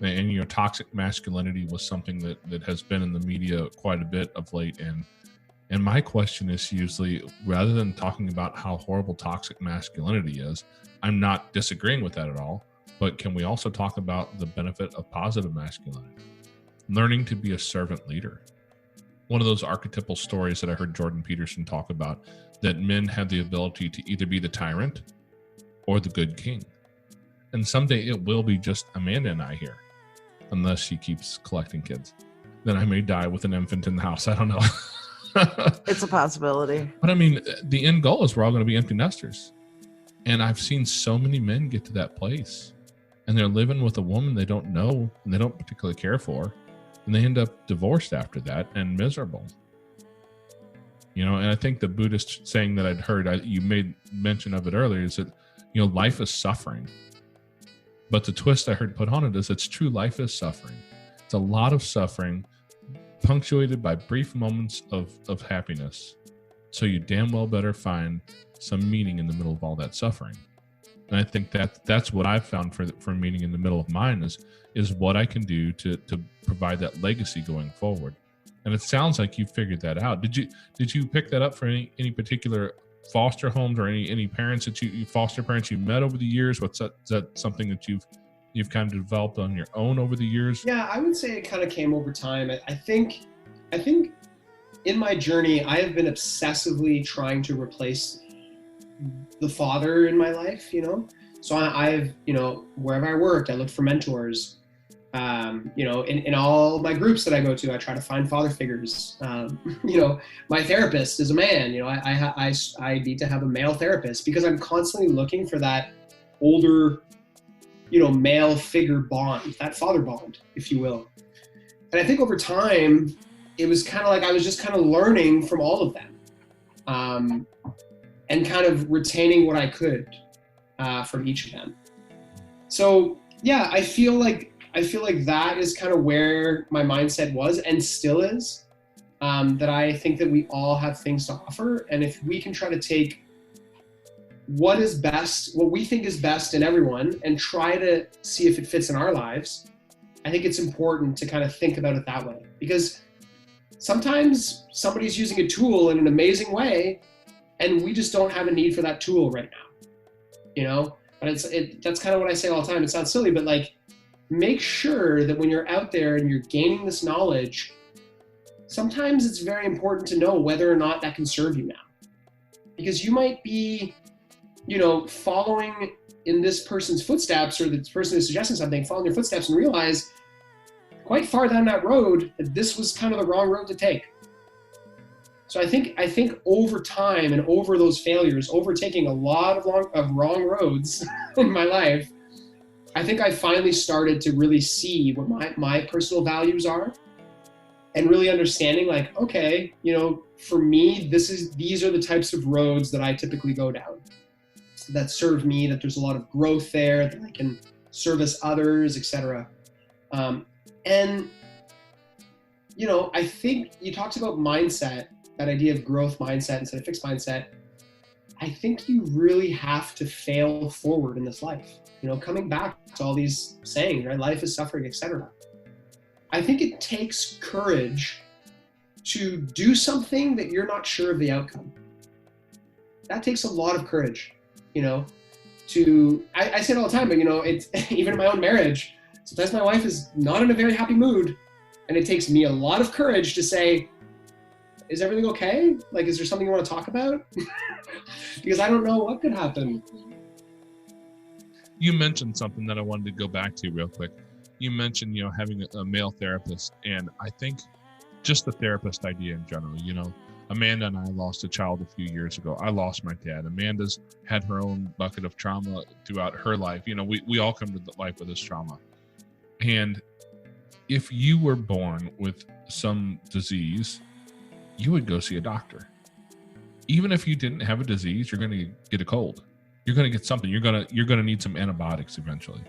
And toxic masculinity was something that has been in the media quite a bit of late. And my question is usually, rather than talking about how horrible toxic masculinity is, I'm not disagreeing with that at all, but can we also talk about the benefit of positive masculinity? Learning to be a servant leader. One of those archetypal stories that I heard Jordan Peterson talk about, that men have the ability to either be the tyrant or the good king. And someday it will be just Amanda and I here, unless she keeps collecting kids. Then I may die with an infant in the house. I don't know. It's a possibility. But I mean, the end goal is we're all going to be empty nesters. And I've seen so many men get to that place, and they're living with a woman they don't know and they don't particularly care for. And they end up divorced after that and miserable. And I think the Buddhist saying that I'd heard, you made mention of it earlier, is that, life is suffering. But the twist I heard put on it is it's true, life is suffering. It's a lot of suffering, punctuated by brief moments of happiness. So you damn well better find some meaning in the middle of all that suffering. And I think that's what I've found for meaning in the middle of mine is what I can do to provide that legacy going forward. And it sounds like you figured that out. Did you pick that up for any particular foster homes or any parents that you foster parents you met over the years? Is that something that you've kind of developed on your own over the years? Yeah, I would say it kind of came over time. I think in my journey, I have been obsessively trying to replace the father in my life, So I've, wherever I worked, I looked for mentors. In all my groups that I go to, I try to find father figures. My therapist is a man. I need to have a male therapist because I'm constantly looking for that older, male figure bond, that father bond, if you will. And I think over time, it was kind of like I was just kind of learning from all of them, and kind of retaining what I could from each of them. So yeah, I feel like that is kind of where my mindset was and still is. That I think that we all have things to offer, and if we can try to take what is best, what we think is best in everyone, and try to see if it fits in our lives, I think it's important to kind of think about it that way. Because sometimes somebody's using a tool in an amazing way, and we just don't have a need for that tool right now, But that's kind of what I say all the time. It sounds silly, but like, make sure that when you're out there and you're gaining this knowledge, sometimes it's very important to know whether or not that can serve you now. Because you might be, following in this person's footsteps, or this person is suggesting something, following their footsteps, and realize quite far down that road that this was kind of the wrong road to take. So I think over time and over those failures, over taking a lot of wrong roads in my life, I think I finally started to really see what my personal values are, and really understanding like, okay, for me, these are the types of roads that I typically go down that serve me, that there's a lot of growth there, that I can service others, etc. And I think you talked about mindset, that idea of growth mindset instead of fixed mindset. I think you really have to fail forward in this life. Coming back to all these sayings, right? Life is suffering, etc. I think it takes courage to do something that you're not sure of the outcome. That takes a lot of courage, I say it all the time, but it's even in my own marriage, sometimes my wife is not in a very happy mood, and it takes me a lot of courage to say, is everything okay? Like, is there something you want to talk about? Because I don't know what could happen. You mentioned something that I wanted to go back to real quick. You mentioned, having a male therapist, and I think just the therapist idea in general, Amanda and I lost a child a few years ago. I lost my dad. Amanda's had her own bucket of trauma throughout her life. We all come to life with this trauma. And if you were born with some disease, you would go see a doctor. Even if you didn't have a disease, you're going to get a cold. You're going to get something. You're going to need some antibiotics eventually.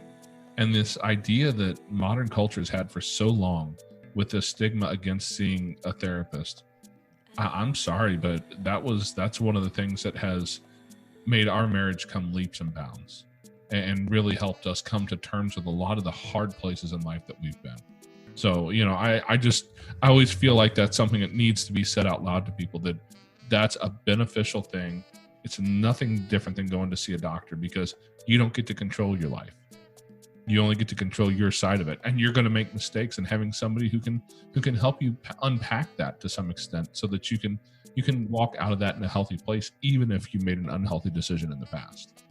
And this idea that modern culture has had for so long with the stigma against seeing a therapist, I'm sorry, but that's one of the things that has made our marriage come leaps and bounds, and really helped us come to terms with a lot of the hard places in life that we've been. So, I always feel like that's something that needs to be said out loud to people, that's a beneficial thing. It's nothing different than going to see a doctor, because you don't get to control your life. You only get to control your side of it, and you're going to make mistakes, and having somebody who can help you unpack that to some extent, so that you can walk out of that in a healthy place, even if you made an unhealthy decision in the past.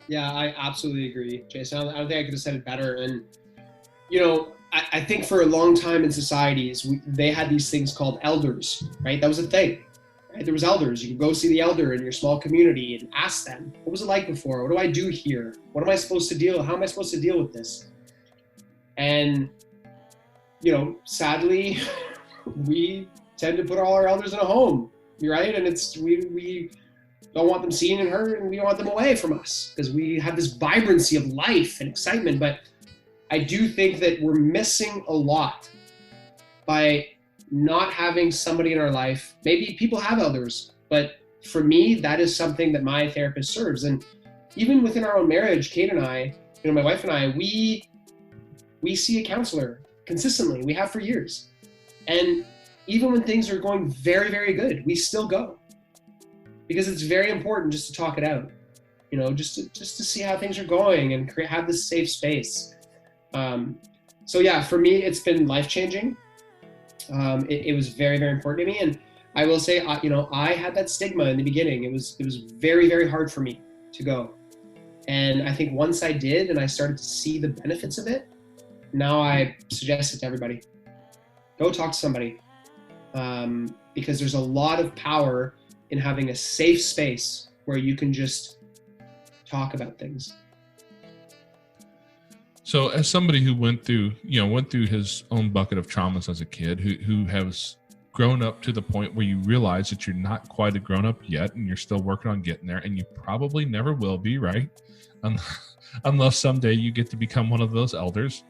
Yeah, I absolutely agree, Jason. I don't think I could have said it better. And I think for a long time in societies, they had these things called elders, right? That was a thing. Right? There was elders. You could go see the elder in your small community and ask them, what was it like before? What do I do here? What am I supposed to deal? How am I supposed to deal with this? And, sadly, we tend to put all our elders in a home, right? And we don't want them seen and heard, and we don't want them away from us, because we have this vibrancy of life and excitement. But I do think that we're missing a lot by not having somebody in our life. Maybe people have elders, but for me, that is something that my therapist serves. And even within our own marriage, Kate and I, my wife and I, we see a counselor consistently. We have for years. And even when things are going very, very good, we still go, because it's very important just to talk it out, just to see how things are going and have this safe space. So yeah, for me, it's been life-changing. It was very, very important to me. And I will say, I had that stigma in the beginning. It was very, very hard for me to go. And I think once I did, and I started to see the benefits of it, now I suggest it to everybody. Go talk to somebody. Because there's a lot of power in having a safe space where you can just talk about things. So as somebody who went through his own bucket of traumas as a kid, who has grown up to the point where you realize that you're not quite a grown up yet and you're still working on getting there, and you probably never will be, right? Unless someday you get to become one of those elders.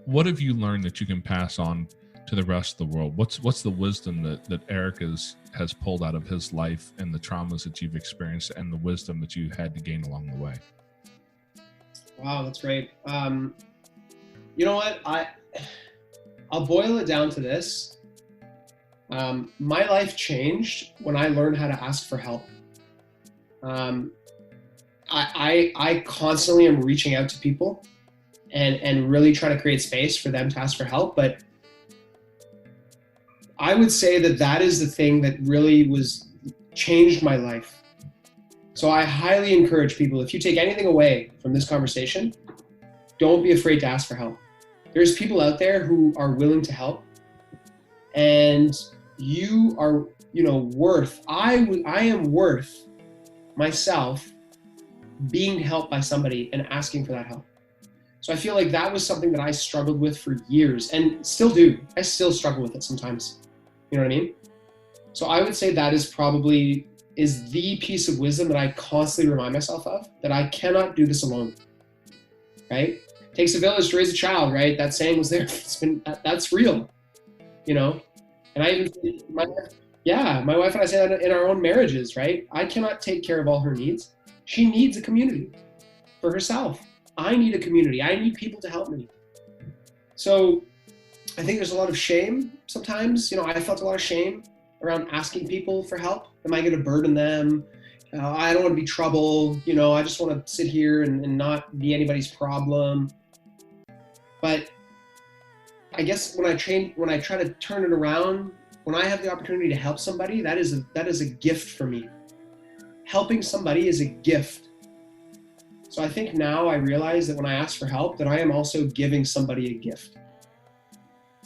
What have you learned that you can pass on to the rest of the world? What's the wisdom that Eric has pulled out of his life, and the traumas that you've experienced, and the wisdom that you had to gain along the way? Wow, that's great. You know what? I'll boil it down to this. My life changed when I learned how to ask for help. I constantly am reaching out to people and really trying to create space for them to ask for help. But I would say that is the thing that really changed my life. So I highly encourage people, if you take anything away from this conversation, don't be afraid to ask for help. There's people out there who are willing to help, and you are, I am worth myself being helped by somebody and asking for that help. So I feel like that was something that I struggled with for years, and still do. I still struggle with it sometimes. You know what I mean? So I would say that is the piece of wisdom that I constantly remind myself of, that I cannot do this alone, right? It takes a village to raise a child, right? That saying was there. That's real, And I even, my wife and I say that in our own marriages, right? I cannot take care of all her needs. She needs a community for herself. I need a community. I need people to help me. So I think there's a lot of shame sometimes. I felt a lot of shame around asking people for help. Am I going to burden them? I don't want to be trouble. I just want to sit here and not be anybody's problem. But I guess when I try to turn it around, when I have the opportunity to help somebody, that is a gift for me. Helping somebody is a gift. So I think now I realize that when I ask for help, that I am also giving somebody a gift.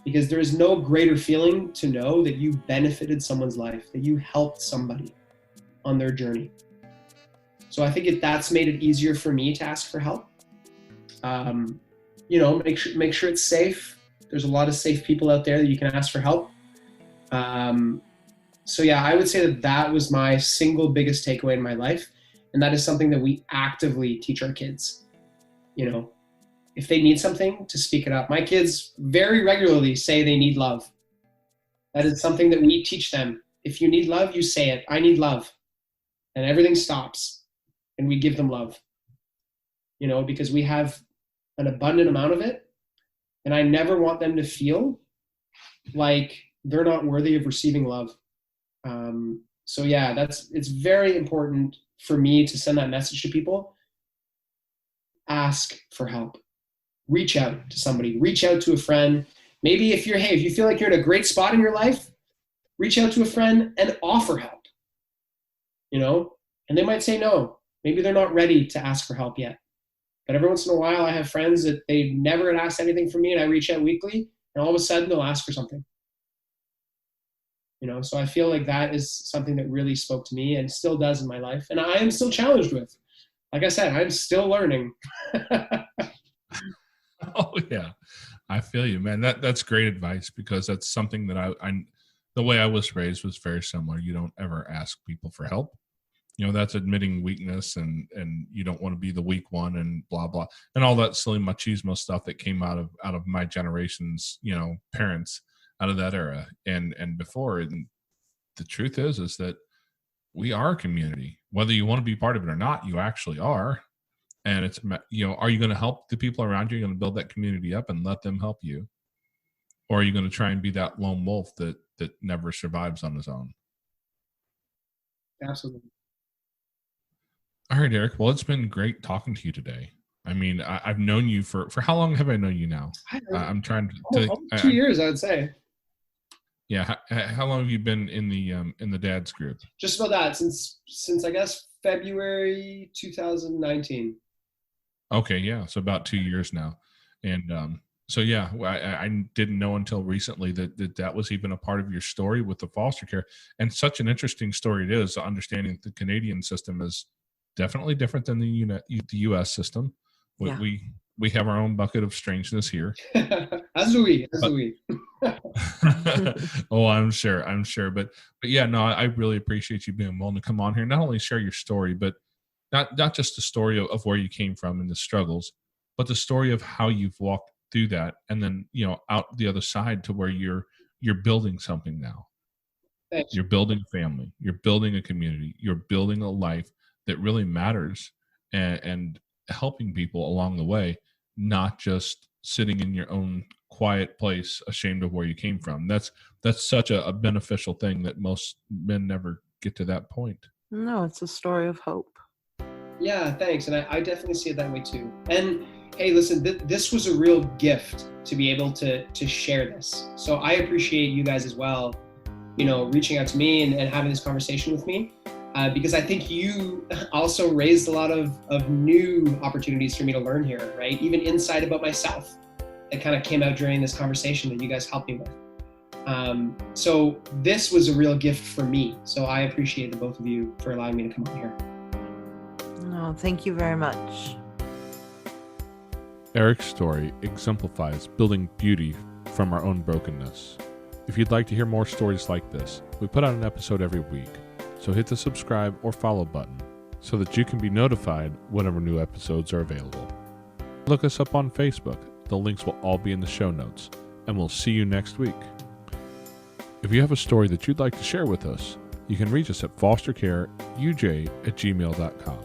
Because there is no greater feeling to know that you benefited someone's life, that you helped somebody on their journey. So I think that's made it easier for me to ask for help. Make sure it's safe. There's a lot of safe people out there that you can ask for help. I would say that was my single biggest takeaway in my life. And that is something that we actively teach our kids. If they need something, to speak it up. My kids very regularly say they need love. That is something that we teach them. If you need love, you say it. I need love. And everything stops. And we give them love. Because we have an abundant amount of it. And I never want them to feel like they're not worthy of receiving love. It's very important for me to send that message to people. Ask for help. Reach out to somebody. Reach out to a friend. Maybe if you feel like you're in a great spot in your life, reach out to a friend and offer help. And they might say no. Maybe they're not ready to ask for help yet. But every once in a while, I have friends that they never had asked anything from me, and I reach out weekly, and all of a sudden they'll ask for something. So I feel like that is something that really spoke to me and still does in my life. And I am still challenged with. Like I said, I'm still learning. Oh yeah, I feel you, man. That's great advice, because that's something that I the way I was raised was very similar. You don't ever ask people for help. That's admitting weakness, and you don't want to be the weak one, and blah blah, and all that silly machismo stuff that came out of my generation's parents, out of that era and before. And the truth is that we are a community, whether you want to be part of it or not. You actually are. And it's, are you going to help the people around you? You're going to build that community up and let them help you? Or are you going to try and be that lone wolf that never survives on his own? Absolutely. All right, Eric. Well, it's been great talking to you today. I mean, I've known you for how long have I known you now? I'm trying to almost 2 years, I would say. Yeah. How long have you been in the dad's group? Just about that, since I guess February 2019. Okay, yeah, so about 2 years now. And So yeah, I didn't know until recently that was even a part of your story with the foster care, and such an interesting story it is. Understanding the Canadian system is definitely different than the U.S. system. Yeah. We have our own bucket of strangeness here. As do we. Oh, I'm sure. But yeah, no, I really appreciate you being willing to come on here, not only share your story, but not just the story of where you came from and the struggles, but the story of how you've walked through that, and then out the other side to where you're building something now. Thanks. You're building a family, you're building a community, you're building a life that really matters, and helping people along the way, not just sitting in your own quiet place ashamed of where you came from. That's such a beneficial thing that most men never get to that point. No, it's a story of hope. Yeah, thanks. And I definitely see it that way too. And hey, listen, this was a real gift to be able to share this. So I appreciate you guys as well, reaching out to me and having this conversation with me, because I think you also raised a lot of new opportunities for me to learn here, right? Even insight about myself that kind of came out during this conversation that you guys helped me with. So this was a real gift for me. So I appreciate the both of you for allowing me to come on here. No, thank you very much. Eric's story exemplifies building beauty from our own brokenness. If you'd like to hear more stories like this, we put out an episode every week, so hit the subscribe or follow button so that you can be notified whenever new episodes are available. Look us up on Facebook. The links will all be in the show notes, and we'll see you next week. If you have a story that you'd like to share with us, you can reach us at fostercareuj@gmail.com.